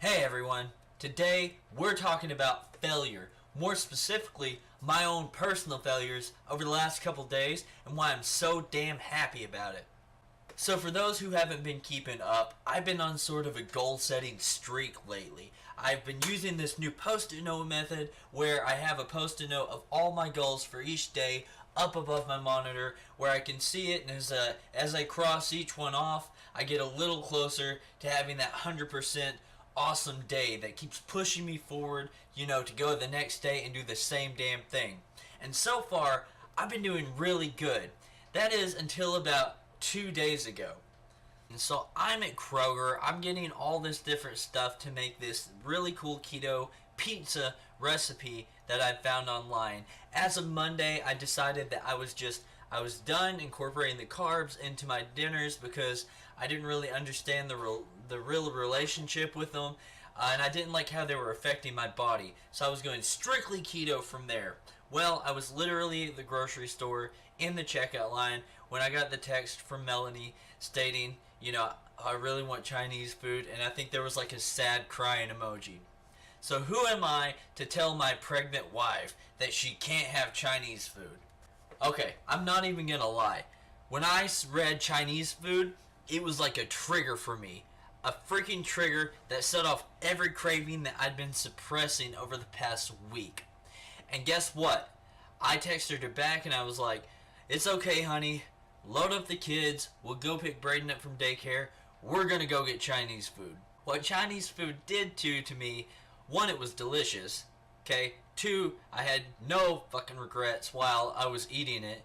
Hey everyone, today we're talking about failure, more specifically my own personal failures over the last couple days and why I'm so damn happy about it. So for those who haven't been keeping up, I've been on sort of a goal setting streak lately. I've been using this new post-it note method where I have a post-it note of all my goals for each day up above my monitor where I can see it, and as I cross each one off, I get a little closer to having that 100% awesome day that keeps pushing me forward, to go the next day and do the same damn thing. And so far, I've been doing really good. That is until about 2 days ago. And so I'm at Kroger. I'm getting all this different stuff to make this really cool keto pizza recipe that I found online. As of Monday, I decided that I was done incorporating the carbs into my dinners because I didn't really understand the real relationship with them, and I didn't like how they were affecting my body. So I was going strictly keto from there. Well, I was literally at the grocery store in the checkout line when I got the text from Melanie stating, I really want Chinese food, and I think there was like a sad crying emoji. So who am I to tell my pregnant wife that she can't have Chinese food? Okay, I'm not even gonna lie. When I read Chinese food, it was like a trigger for me. A freaking trigger that set off every craving that I'd been suppressing over the past week. And guess what? I texted her back and I was like, it's okay, honey. Load up the kids. We'll go pick Braden up from daycare. We're gonna go get Chinese food. What Chinese food did to me, one, it was delicious. Okay? Two, I had no fucking regrets while I was eating it.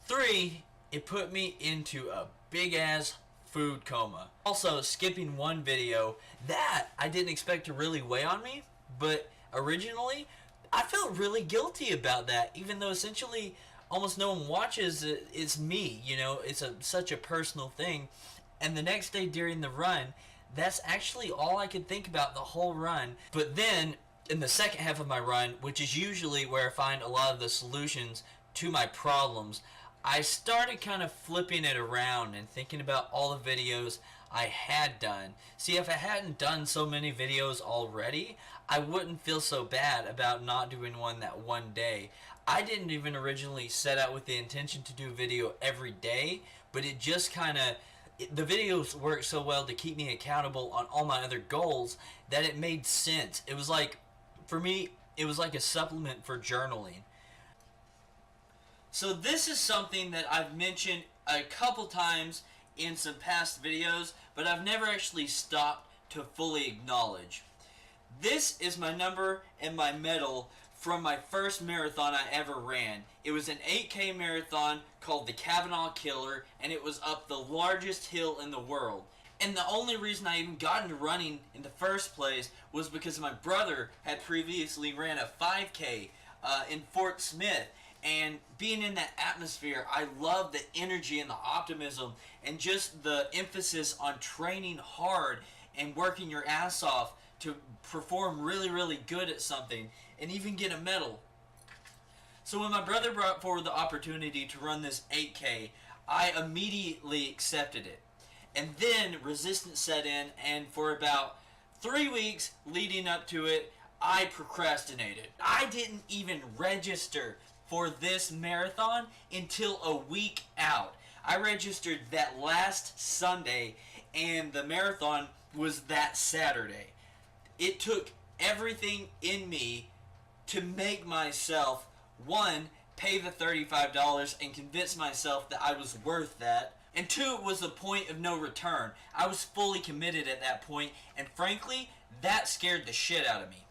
Three, it put me into a big ass food coma. Also, skipping one video that I didn't expect to really weigh on me, but originally I felt really guilty about that, even though essentially almost no one watches it. It's me, it's such a personal thing. And the next day during the run, that's actually all I could think about the whole run. But then in the second half of my run, which is usually where I find a lot of the solutions to my problems, I started kind of flipping it around and thinking about all the videos I had done. See, if I hadn't done so many videos already, I wouldn't feel so bad about not doing one that one day. I didn't even originally set out with the intention to do a video every day, but it just the videos work so well to keep me accountable on all my other goals that it made sense. It was like, for me, it was like a supplement for journaling. So this is something that I've mentioned a couple times in some past videos, but I've never actually stopped to fully acknowledge. This is my number and my medal from my first marathon I ever ran. It was an 8K marathon called the Kavanaugh Killer, and it was up the largest hill in the world. And the only reason I even got into running in the first place was because my brother had previously ran a 5K in Fort Smith. And being in that atmosphere, I love the energy and the optimism and just the emphasis on training hard and working your ass off to perform really, really good at something and even get a medal. So when my brother brought forward the opportunity to run this 8K, I immediately accepted it. And then resistance set in, and for about 3 weeks leading up to it, I procrastinated. I didn't even register for this marathon until a week out. I registered that last Sunday, and the marathon was that Saturday. It took everything in me to make myself, one, pay the $35 and convince myself that I was worth that, and two, it was a point of no return. I was fully committed at that point, and frankly, that scared the shit out of me.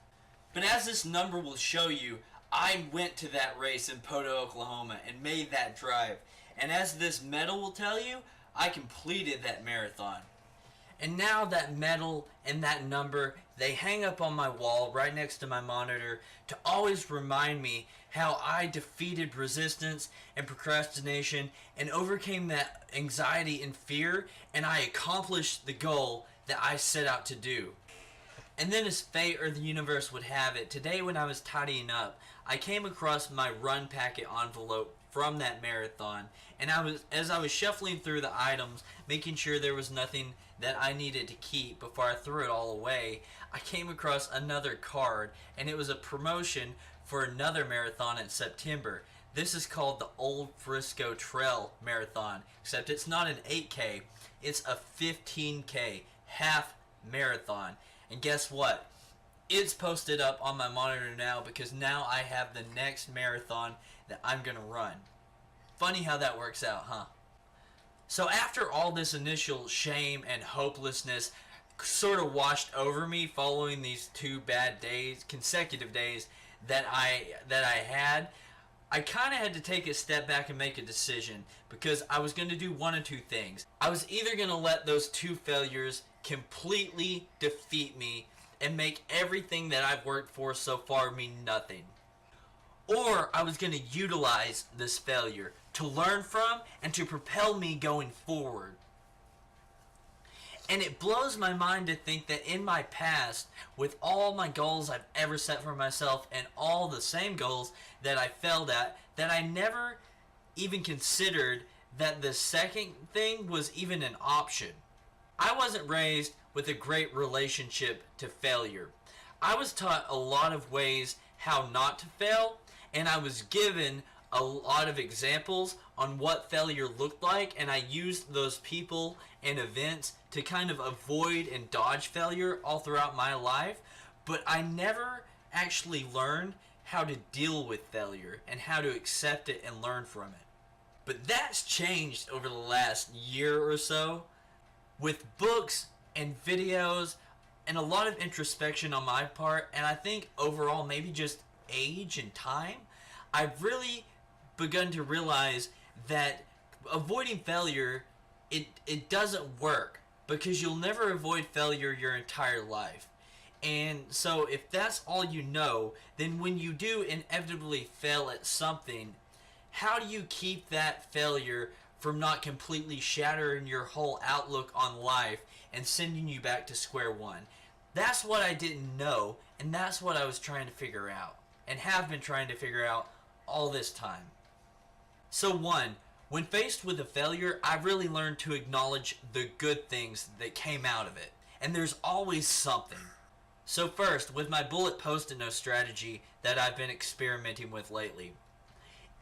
But as this number will show you, I went to that race in Poto, Oklahoma and made that drive. And as this medal will tell you, I completed that marathon. And now that medal and that number, they hang up on my wall right next to my monitor to always remind me how I defeated resistance and procrastination and overcame that anxiety and fear, and I accomplished the goal that I set out to do. And then as fate or the universe would have it, today when I was tidying up, I came across my run packet envelope from that marathon, and as I was shuffling through the items, making sure there was nothing that I needed to keep before I threw it all away, I came across another card, and it was a promotion for another marathon in September. This is called the Old Frisco Trail Marathon, except it's not an 8K, it's a 15K half marathon. And guess what? It's posted up on my monitor now because now I have the next marathon that I'm going to run. Funny how that works out, huh? So after all this initial shame and hopelessness sort of washed over me following these 2 bad days, consecutive days that I had, I kind of had to take a step back and make a decision because I was going to do one of 2 things. I was either going to let those 2 failures completely defeat me and make everything that I've worked for so far mean nothing, or I was going to utilize this failure to learn from and to propel me going forward. And it blows my mind to think that in my past, with all my goals I've ever set for myself and all the same goals that I failed at, that I never even considered that the second thing was even an option. I wasn't raised with a great relationship to failure. I was taught a lot of ways how not to fail, and I was given a lot of examples on what failure looked like, and I used those people and events to kind of avoid and dodge failure all throughout my life, but I never actually learned how to deal with failure and how to accept it and learn from it. But that's changed over the last year or so with books and videos and a lot of introspection on my part, and I think overall maybe just age and time, I've really begun to realize that avoiding failure, it doesn't work, because you'll never avoid failure your entire life. And so if that's all you know, then when you do inevitably fail at something, how do you keep that failure from not completely shattering your whole outlook on life and sending you back to square one? That's what I didn't know, and that's what I was trying to figure out, and have been trying to figure out all this time. So 1, when faced with a failure, I really learned to acknowledge the good things that came out of it. And there's always something. So first, with my bullet post-it note strategy that I've been experimenting with lately.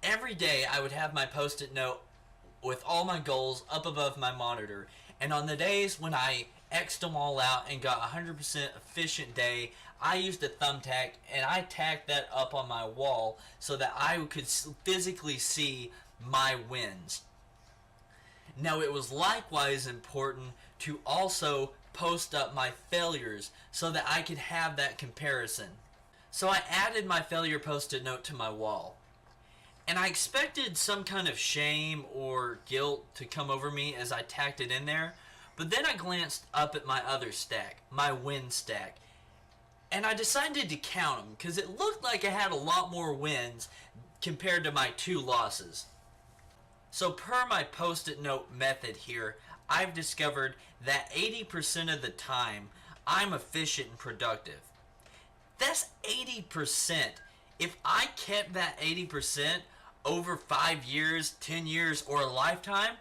Every day I would have my post-it note with all my goals up above my monitor. And on the days when I X'd them all out and got 100% efficient day, I used a thumbtack and I tacked that up on my wall so that I could physically see my wins. Now it was likewise important to also post up my failures so that I could have that comparison. So I added my failure post-it note to my wall. And I expected some kind of shame or guilt to come over me as I tacked it in there. But then I glanced up at my other stack, my win stack. And I decided to count them because it looked like I had a lot more wins compared to my 2 losses. So per my post-it note method here, I've discovered that 80% of the time I'm efficient and productive. That's 80%. If I kept that 80% over 5 years, 10 years, or a lifetime,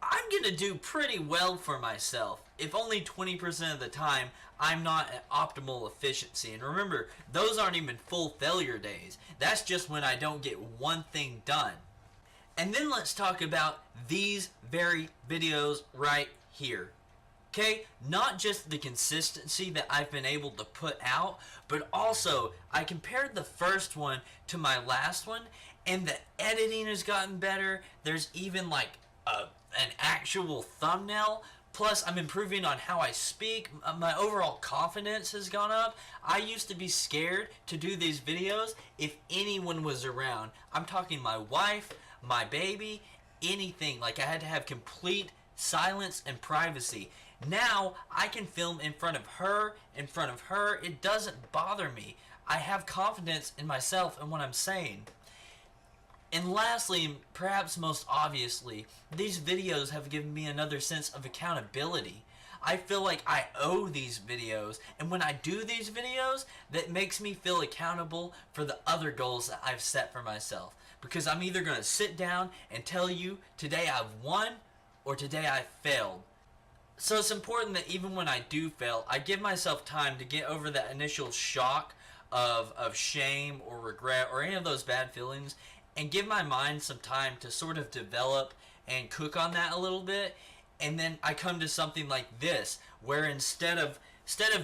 I'm going to do pretty well for myself. If only 20% of the time I'm not at optimal efficiency. And remember, those aren't even full failure days. That's just when I don't get one thing done. And then let's talk about these very videos right here. Okay, not just the consistency that I've been able to put out, but also I compared the first one to my last one, and the editing has gotten better. There's even like an actual thumbnail. Plus, I'm improving on how I speak. My overall confidence has gone up. I used to be scared to do these videos if anyone was around. I'm talking my wife, my baby, anything. Like, I had to have complete silence and privacy. Now, I can film in front of her, It doesn't bother me. I have confidence in myself and what I'm saying. And lastly, and perhaps most obviously, these videos have given me another sense of accountability. I feel like I owe these videos, and when I do these videos, that makes me feel accountable for the other goals that I've set for myself. Because I'm either going to sit down and tell you, today I've won, or today I failed. So it's important that even when I do fail, I give myself time to get over that initial shock of shame or regret or any of those bad feelings, and give my mind some time to sort of develop and cook on that a little bit. And then I come to something like this, where instead of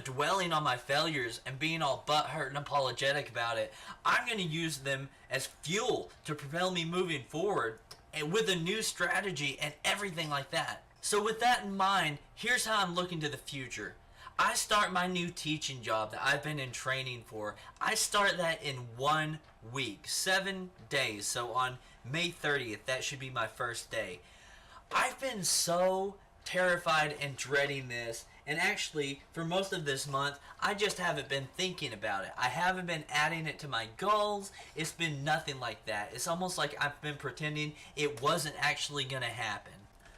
dwelling on my failures and being all butthurt and apologetic about it, I'm going to use them as fuel to propel me moving forward and with a new strategy and everything like that. So with that in mind, here's how I'm looking to the future. I start my new teaching job that I've been in training for. I start that in 1 week, 7 days. So on May 30th, that should be my first day. I've been so terrified and dreading this, and actually for most of this month I just haven't been thinking about it. I haven't been adding it to my goals. It's been nothing like that. It's almost like I've been pretending it wasn't actually gonna happen.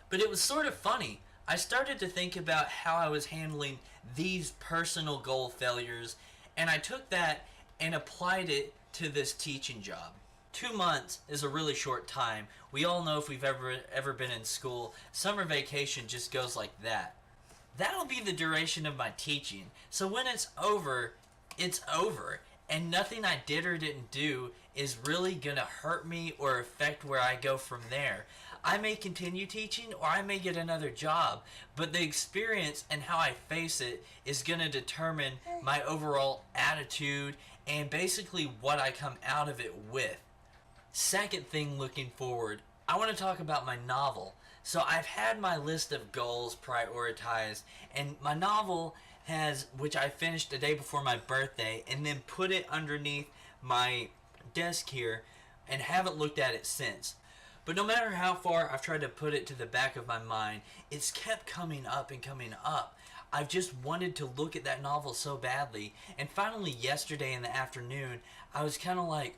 But it was sort of funny. I started to think about how I was handling these personal goal failures, and I took that and applied it to this teaching job. 2 months is a really short time. We all know, if we've ever been in school, summer vacation just goes like that. That'll be the duration of my teaching. So when it's over, and nothing I did or didn't do is really gonna hurt me or affect where I go from there. I may continue teaching or I may get another job, but the experience and how I face it is gonna determine my overall attitude and basically what I come out of it with. Second thing looking forward, I want to talk about my novel. So I've had my list of goals prioritized, and my novel which I finished the day before my birthday and then put it underneath my desk here and haven't looked at it since. But no matter how far I've tried to put it to the back of my mind, it's kept coming up and coming up. I've just wanted to look at that novel so badly, and finally yesterday in the afternoon, I was kind of like,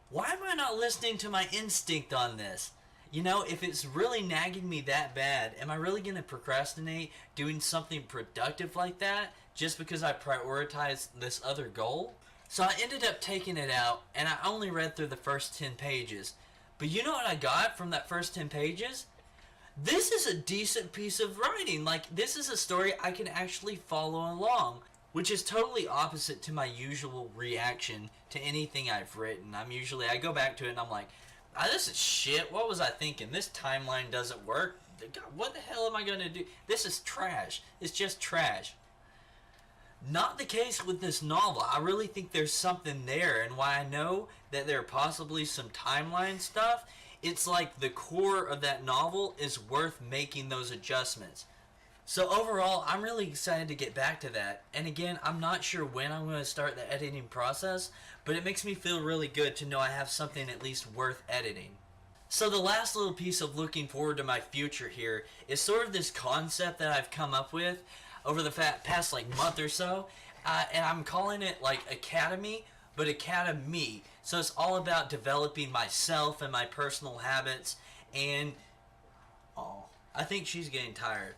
why am I not listening to my instinct on this? You know, if it's really nagging me that bad, am I really going to procrastinate doing something productive like that just because I prioritized this other goal? So I ended up taking it out, and I only read through the first 10 pages. But you know what I got from that first 10 pages? This is a decent piece of writing. Like, this is a story I can actually follow along, which is totally opposite to my usual reaction to anything I've written. I go back to it and I'm like, this is shit. What was I thinking? This timeline doesn't work. God, what the hell am I going to do? This is trash. It's just trash. Not the case with this novel. I really think there's something there, and why I know that there are possibly some timeline stuff, it's like the core of that novel is worth making those adjustments. So overall, I'm really excited to get back to that. And again, I'm not sure when I'm going to start the editing process, but it makes me feel really good to know I have something at least worth editing. So the last little piece of looking forward to my future here is sort of this concept that I've come up with over the past month or so, and I'm calling it like Academy, but Academy. So it's all about developing myself and my personal habits, and I think she's getting tired.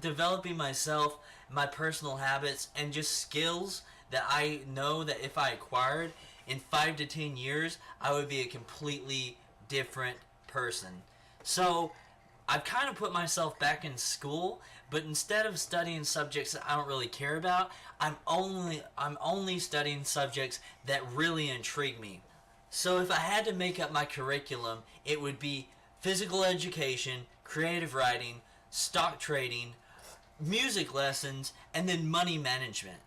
Developing myself, my personal habits, and just skills that I know that if I acquired in 5 to 10 years, I would be a completely different person. So I've kind of put myself back in school, but instead of studying subjects that I don't really care about, I'm only studying subjects that really intrigue me. So if I had to make up my curriculum, it would be physical education, creative writing, stock trading, music lessons, and then money management.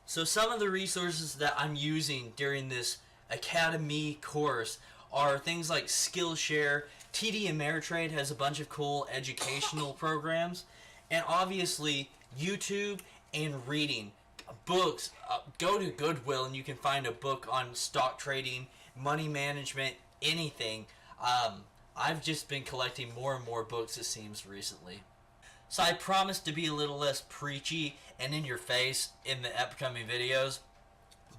So some of the resources that I'm using during this Academy course are things like Skillshare. TD Ameritrade has a bunch of cool educational programs, and obviously YouTube and reading books. Go to Goodwill and you can find a book on stock trading, money management, anything. I've just been collecting more and more books, it seems, recently. So I promise to be a little less preachy and in your face in the upcoming videos.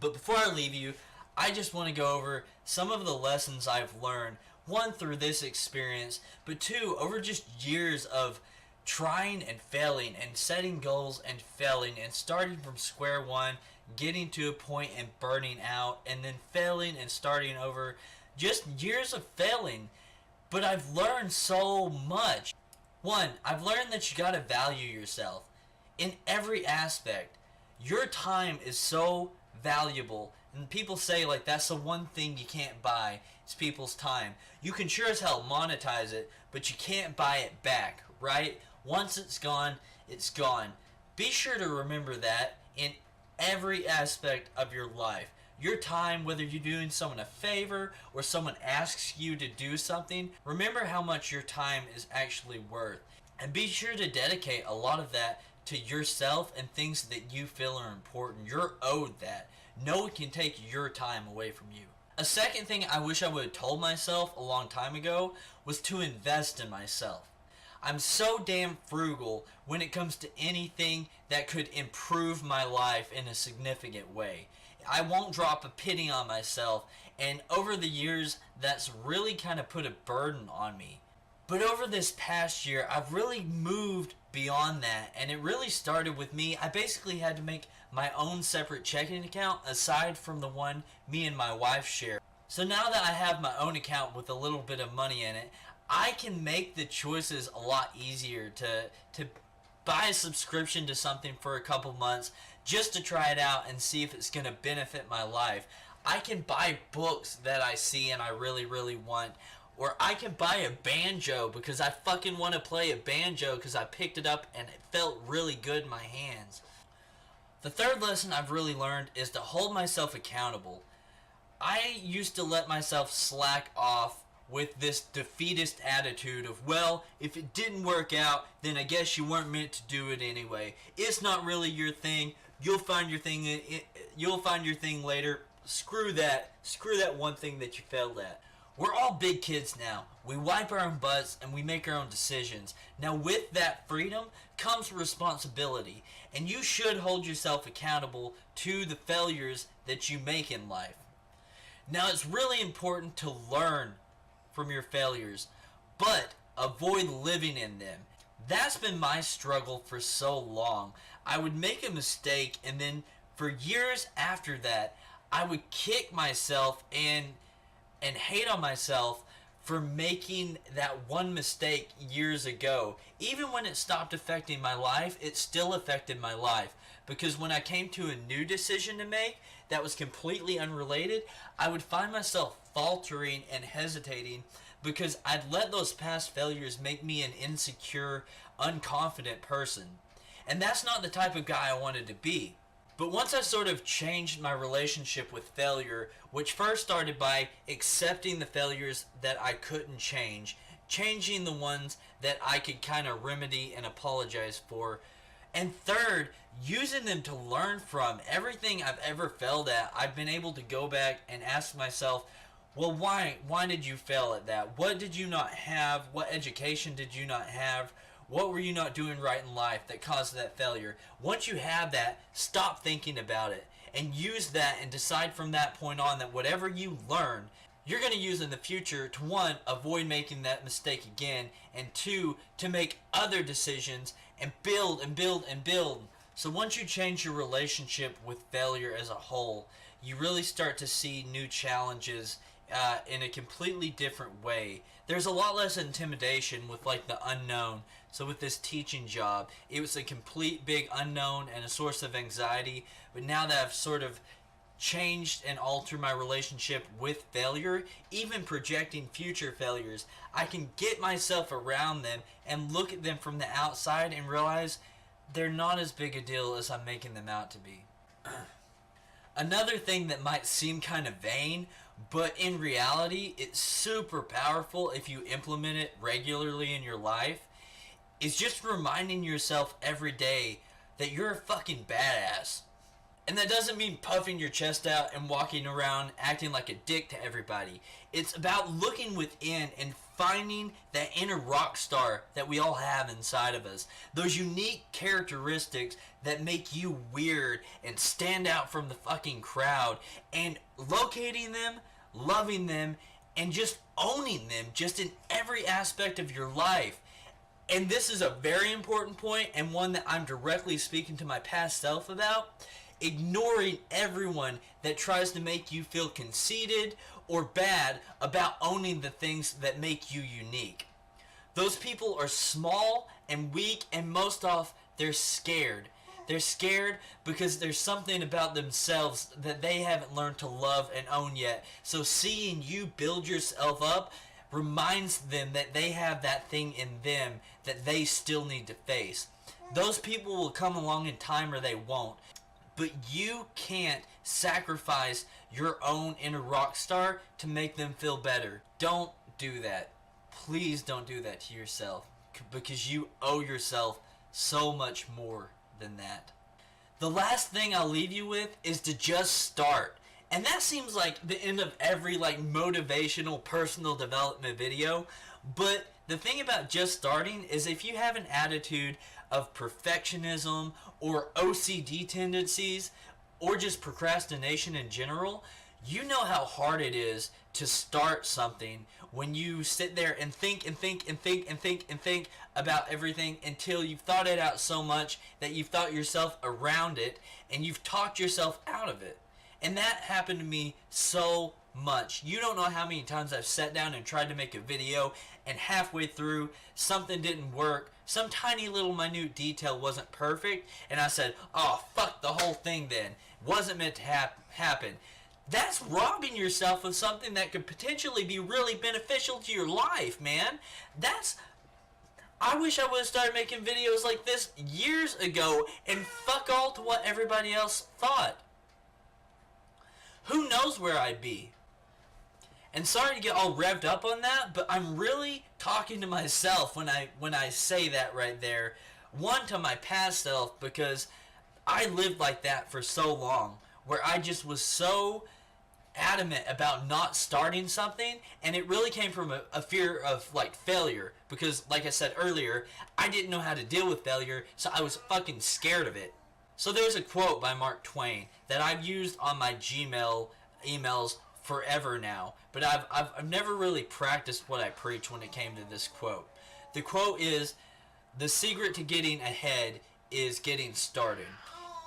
But before I leave you, I just want to go over some of the lessons I've learned. One, through this experience, but two, over just years of trying and failing and setting goals and failing and starting from square one, getting to a point and burning out, and then failing and starting over. Just years of failing. But I've learned so much. One, I've learned that you gotta value yourself in every aspect. Your time is so valuable, and people say like that's the one thing you can't buy. It's people's time. You can sure as hell monetize it, but you can't buy it back, right? Once it's gone, it's gone. Be sure to remember that in every aspect of your life. Your time, whether you're doing someone a favor or someone asks you to do something, remember how much your time is actually worth. And be sure to dedicate a lot of that to yourself and things that you feel are important. You're owed that. No one can take your time away from you. A second thing I wish I would have told myself a long time ago was to invest in myself. I'm so damn frugal when it comes to anything that could improve my life in a significant way. I won't drop a penny on myself, and over the years, that's really kind of put a burden on me. But over this past year, I've really moved beyond that, and it really started with me. I basically had to make my own separate checking account aside from the one me and my wife share. So now that I have my own account with a little bit of money in it, I can make the choices a lot easier to buy a subscription to something for a couple months just to try it out and see if it's going to benefit my life. I can buy books that I see and I really, really want. Or I can buy a banjo because I fucking want to play a banjo because I picked it up and it felt really good in my hands. The third lesson I've really learned is to hold myself accountable. I used to let myself slack off with this defeatist attitude of, well, if it didn't work out, then I guess you weren't meant to do it anyway. It's not really your thing. You'll find your thing. You'll find your thing later. Screw that. Screw that one thing that you failed at. We're all big kids now. We wipe our own butts and we make our own decisions. Now with that freedom comes responsibility, and you should hold yourself accountable to the failures that you make in life. Now it's really important to learn from your failures, but avoid living in them. That's been my struggle for so long. I would make a mistake, and then for years after that, I would kick myself and hate on myself for making that one mistake years ago. Even when it stopped affecting my life, it still affected my life. Because when I came to a new decision to make that was completely unrelated, I would find myself faltering and hesitating because I'd let those past failures make me an insecure, unconfident person. And that's not the type of guy I wanted to be. But once I sort of changed my relationship with failure, which first started by accepting the failures that I couldn't change, changing the ones that I could kind of remedy and apologize for, and third, using them to learn from everything I've ever failed at, I've been able to go back and ask myself, well, why did you fail at that? What did you not have? What education did you not have? What were you not doing right in life that caused that failure? Once you have that, stop thinking about it and use that and decide from that point on that whatever you learn, you're going to use in the future to, one, avoid making that mistake again, and two, to make other decisions and build and build and build. So once you change your relationship with failure as a whole, you really start to see new challenges in a completely different way. There's a lot less intimidation with like the unknown. So with this teaching job, it was a complete big unknown and a source of anxiety. But now that I've sort of changed and altered my relationship with failure, even projecting future failures, I can get myself around them and look at them from the outside and realize they're not as big a deal as I'm making them out to be. Another thing that might seem kind of vain, but in reality it's super powerful if you implement it regularly in your life, is just reminding yourself every day that you're a fucking badass. And that doesn't mean puffing your chest out and walking around acting like a dick to everybody. It's about looking within and finding that inner rock star that we all have inside of us. Those unique characteristics that make you weird and stand out from the fucking crowd. And locating them, loving them, and just owning them just in every aspect of your life. And this is a very important point, and one that I'm directly speaking to my past self about. Ignoring everyone that tries to make you feel conceited or bad about owning the things that make you unique. Those people are small and weak, and most off, they're scared. They're scared because there's something about themselves that they haven't learned to love and own yet. So seeing you build yourself up reminds them that they have that thing in them that they still need to face. Those people will come along in time or they won't. But you can't sacrifice your own inner rock star to make them feel better. Don't do that. Please don't do that to yourself, because you owe yourself so much more than that. The last thing I'll leave you with is to just start. And that seems like the end of every motivational personal development video. But the thing about just starting is, if you have an attitude of perfectionism or OCD tendencies or just procrastination in general, you know how hard it is to start something when you sit there and think and think and think and think and think about everything until you've thought it out so much that you've thought yourself around it and you've talked yourself out of it. And that happened to me so much. You don't know how many times I've sat down and tried to make a video, and halfway through something didn't work. Some tiny little minute detail wasn't perfect, and I said, oh, fuck the whole thing then. Wasn't meant to happen. That's robbing yourself of something that could potentially be really beneficial to your life, man. I wish I would have started making videos like this years ago, and fuck all to what everybody else thought. Who knows where I'd be? And sorry to get all revved up on that, but I'm really talking to myself when I say that right there. One, to my past self, because I lived like that for so long, where I just was so adamant about not starting something, and it really came from a fear of failure, because like I said earlier, I didn't know how to deal with failure, so I was fucking scared of it. So there's a quote by Mark Twain that I've used on my Gmail emails forever now, but I've never really practiced what I preach when it came to this quote. The quote is, "The secret to getting ahead is getting started."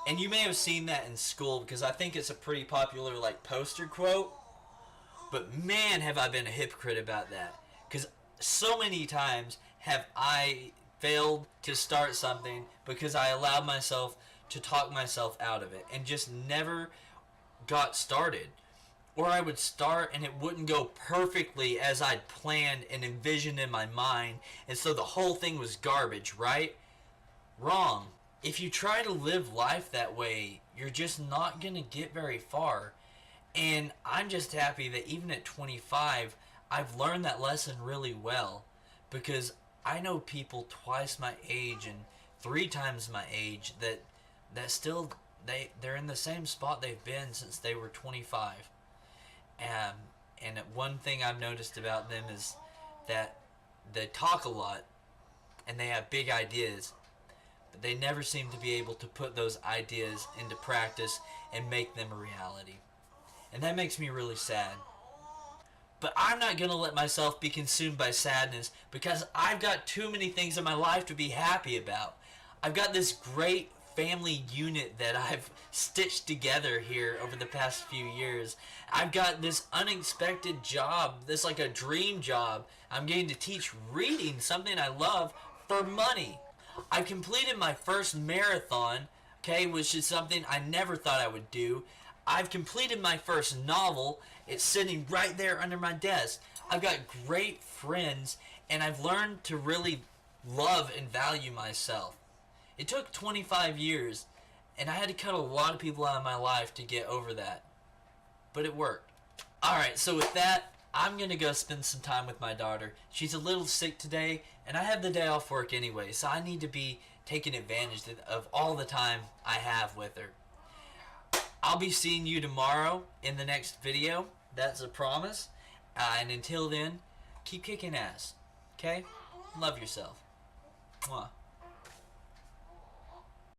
And you may have seen that in school, because I think it's a pretty popular poster quote. But man, have I been a hypocrite about that. Because so many times have I failed to start something because I allowed myself to talk myself out of it and just never got started. Or I would start and it wouldn't go perfectly as I'd planned and envisioned in my mind, and so the whole thing was garbage, right? Wrong. If you try to live life that way, you're just not going to get very far. And I'm just happy that even at 25, I've learned that lesson really well. Because I know people twice my age and 3 times my age that still, they're in the same spot they've been since they were 25. And one thing I've noticed about them is that they talk a lot and they have big ideas, but they never seem to be able to put those ideas into practice and make them a reality. And that makes me really sad. But I'm not going to let myself be consumed by sadness, because I've got too many things in my life to be happy about. I've got this great family unit that I've stitched together here over the past few years. I've got this unexpected job, this a dream job. I'm getting to teach reading, something I love, for money. I've completed my first marathon, which is something I never thought I would do. I've completed my first novel. It's sitting right there under my desk. I've got great friends, and I've learned to really love and value myself. It took 25 years, and I had to cut a lot of people out of my life to get over that. But it worked. Alright, so with that, I'm going to go spend some time with my daughter. She's a little sick today, and I have the day off work anyway, so I need to be taking advantage of all the time I have with her. I'll be seeing you tomorrow in the next video. That's a promise. And until then, keep kicking ass. Okay? Love yourself. Mwah.